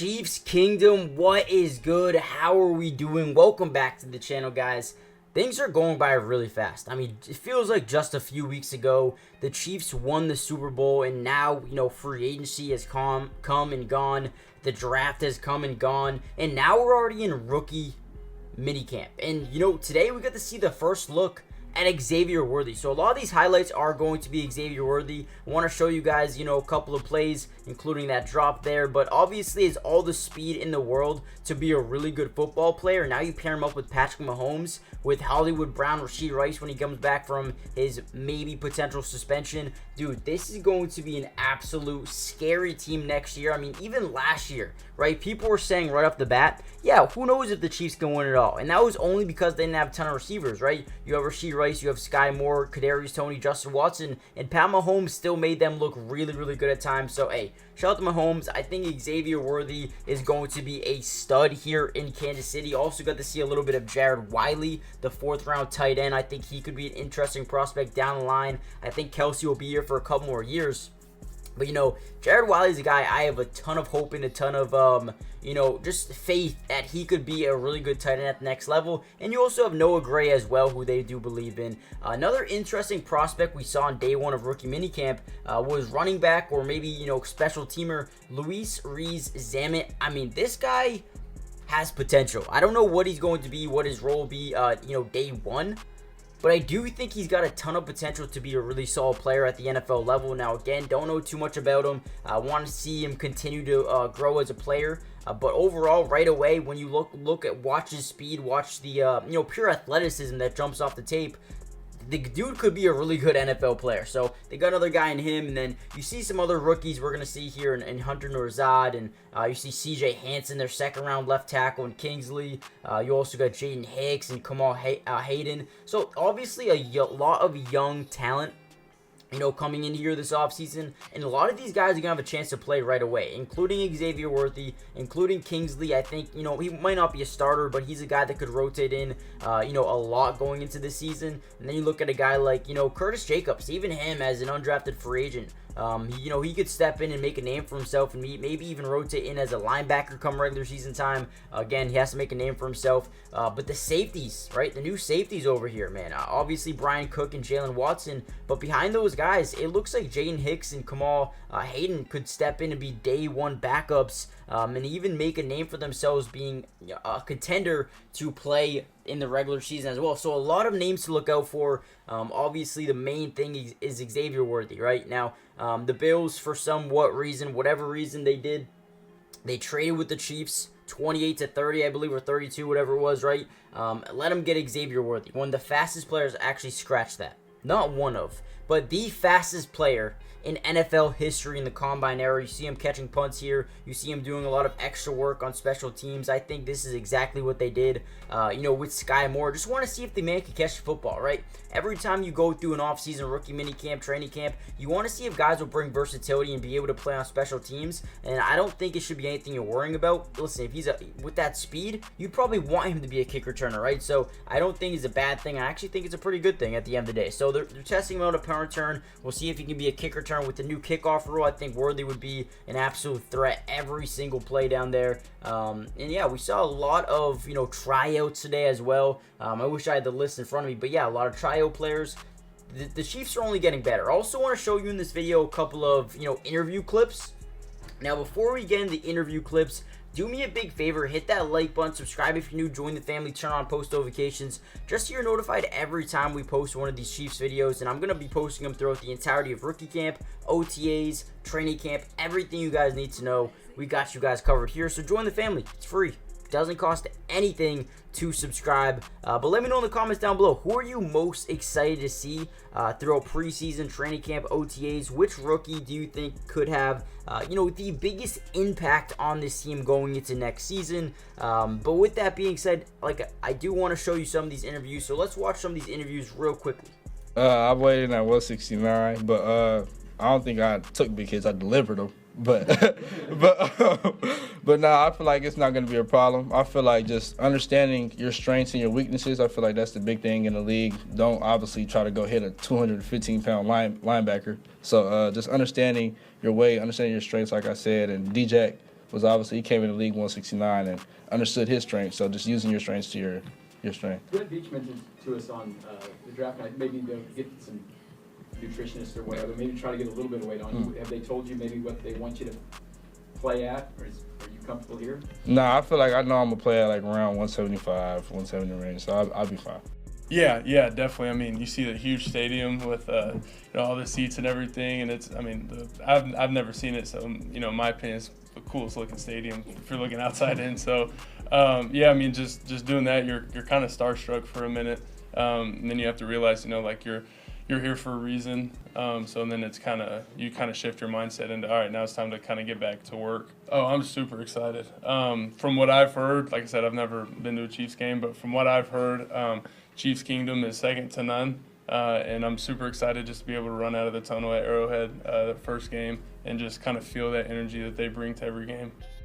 Chiefs Kingdom, what is good? How are we doing? Welcome back to the channel, guys. Things are going by really fast. I mean, it feels like just a few weeks ago, the Chiefs won the Super Bowl, and now, free agency has come and gone. The draft has come and gone, and now we're already in rookie minicamp. And, today we got to see the first look at Xavier Worthy. So a lot of these highlights are going to be Xavier Worthy. I want to show you guys, a couple of plays, including that drop there. But obviously, it's all the speed in the world to be a really good football player. Now you pair him up with Patrick Mahomes, with Hollywood Brown, Rashid Rice when he comes back from his maybe potential suspension. Dude, this is going to be an absolute scary team next year. I mean, even last year, right? People were saying right off the bat, yeah, who knows if the Chiefs can win it all? And that was only because they didn't have a ton of receivers, right? You have Rashid Rice, you have Sky Moore, Kadarius Toney, Justin Watson, and Pat Mahomes still made them look really, really good at times. So, hey, shout out to Mahomes. I think Xavier Worthy is going to be a stud here in Kansas City. Also got to see a little bit of Jared Wiley, the 4th round tight end. I think he could be an interesting prospect down the line. I think Kelsey will be here for a couple more years. But, Jared Wiley is a guy I have a ton of hope in, a ton of, just faith that he could be a really good tight end at the next level. And you also have Noah Gray as well, who they do believe in. Another interesting prospect we saw on day one of rookie minicamp was running back, or maybe, special teamer Luis Rees-Zammit. I mean, this guy has potential. I don't know what he's going to be, what his role will be, day one. But I do think he's got a ton of potential to be a really solid player at the NFL level. Now, again, don't know too much about him. I want to see him continue to grow as a player. But overall, right away, when you watch his speed, watch the pure athleticism that jumps off the tape, the dude could be a really good NFL player. So they got another guy in him, and then you see some other rookies we're going to see here in Hunter Nourzad, and you see CJ Hansen, their 2nd round left tackle, and Kingsley. You also got Jaden Hicks and Kamal Hayden. So obviously a lot of young talent coming in here this offseason. And a lot of these guys are going to have a chance to play right away, including Xavier Worthy, including Kingsley. I think, he might not be a starter, but he's a guy that could rotate in, a lot going into this season. And then you look at a guy like, Curtis Jacobs, even him as an undrafted free agent. He could step in and make a name for himself, and maybe even rotate in as a linebacker come regular season time. Again, he has to make a name for himself. But the safeties, right? The new safeties over here, man. Obviously, Brian Cook and Jalen Watson. But behind those guys, it looks like Jaden Hicks and Kamal Hayden could step in and be day one backups, and even make a name for themselves being a contender to play in the regular season as well. So a lot of names to look out for. Obviously, the main thing is Xavier Worthy, right? Now, the Bills, for whatever reason they traded with the Chiefs 28-30, I believe, or 32, whatever it was, right? Let them get Xavier Worthy. One of the fastest players, actually scratch that. Not one of, but the fastest player in NFL history in the combine era. You see him catching punts here. You see him doing a lot of extra work on special teams. I think this is exactly what they did, with Sky Moore. Just want to see if the man can catch the football, right? Every time you go through an offseason rookie minicamp, training camp, you want to see if guys will bring versatility and be able to play on special teams. And I don't think it should be anything you're worrying about. Listen, if he's with that speed, you'd probably want him to be a kick returner, right? So I don't think it's a bad thing. I actually think it's a pretty good thing at the end of the day. So they're testing him out a punt return. We'll see if he can be a kick return. With the new kickoff rule, I think Worthy would be an absolute threat every single play down there. And yeah, we saw a lot of tryouts today as well. I wish I had the list in front of me, but yeah, a lot of tryout players. The Chiefs are only getting better. I also want to show you in this video a couple of interview clips. Now, before we get into the interview clips, do me a big favor, hit that like button, subscribe if you're new, join the family, turn on post notifications, just so you're notified every time we post one of these Chiefs videos. And I'm going to be posting them throughout the entirety of rookie camp, OTAs, training camp, everything you guys need to know. We got you guys covered here, so join the family. It's free. Doesn't cost anything to subscribe. But let me know in the comments down below, who are you most excited to see throughout preseason, training camp, OTAs? Which rookie do you think could have the biggest impact on this team going into next season? But with that being said, I do want to show you some of these interviews, so let's watch some of these interviews real quickly. I weighed in at 169, but I don't think I took big hits. I delivered them. But nah, I feel like it's not going to be a problem. I feel like just understanding your strengths and your weaknesses, I feel like that's the big thing in the league. Don't obviously try to go hit a 215-pound linebacker. So just understanding your weight, understanding your strengths, like I said, and D-Jack was obviously he came in the league 169 and understood his strengths. So just using your strengths to your strength. Brett Beach mentioned to us on the draft night, maybe they'll get some nutritionists or whatever, maybe try to get a little bit of weight on you. Have they told you maybe what they want you to play at, or are you comfortable here? Nah, I feel like I know I'm gonna play at like around 175, 170 range, so I'll be fine. Yeah, definitely. I mean, you see the huge stadium with all the seats and everything, and I've never seen it, so in my opinion, it's the coolest looking stadium if you're looking outside in. So, I mean, just doing that, you're kind of starstruck for a minute, and then you have to realize, like you're here for a reason. So then it's you kind of shift your mindset into, all right, now it's time to kind of get back to work. Oh, I'm super excited. From what I've heard, like I said, I've never been to a Chiefs game, but from what I've heard, Chiefs Kingdom is second to none, and I'm super excited just to be able to run out of the tunnel at Arrowhead the first game and just kind of feel that energy that they bring to every game.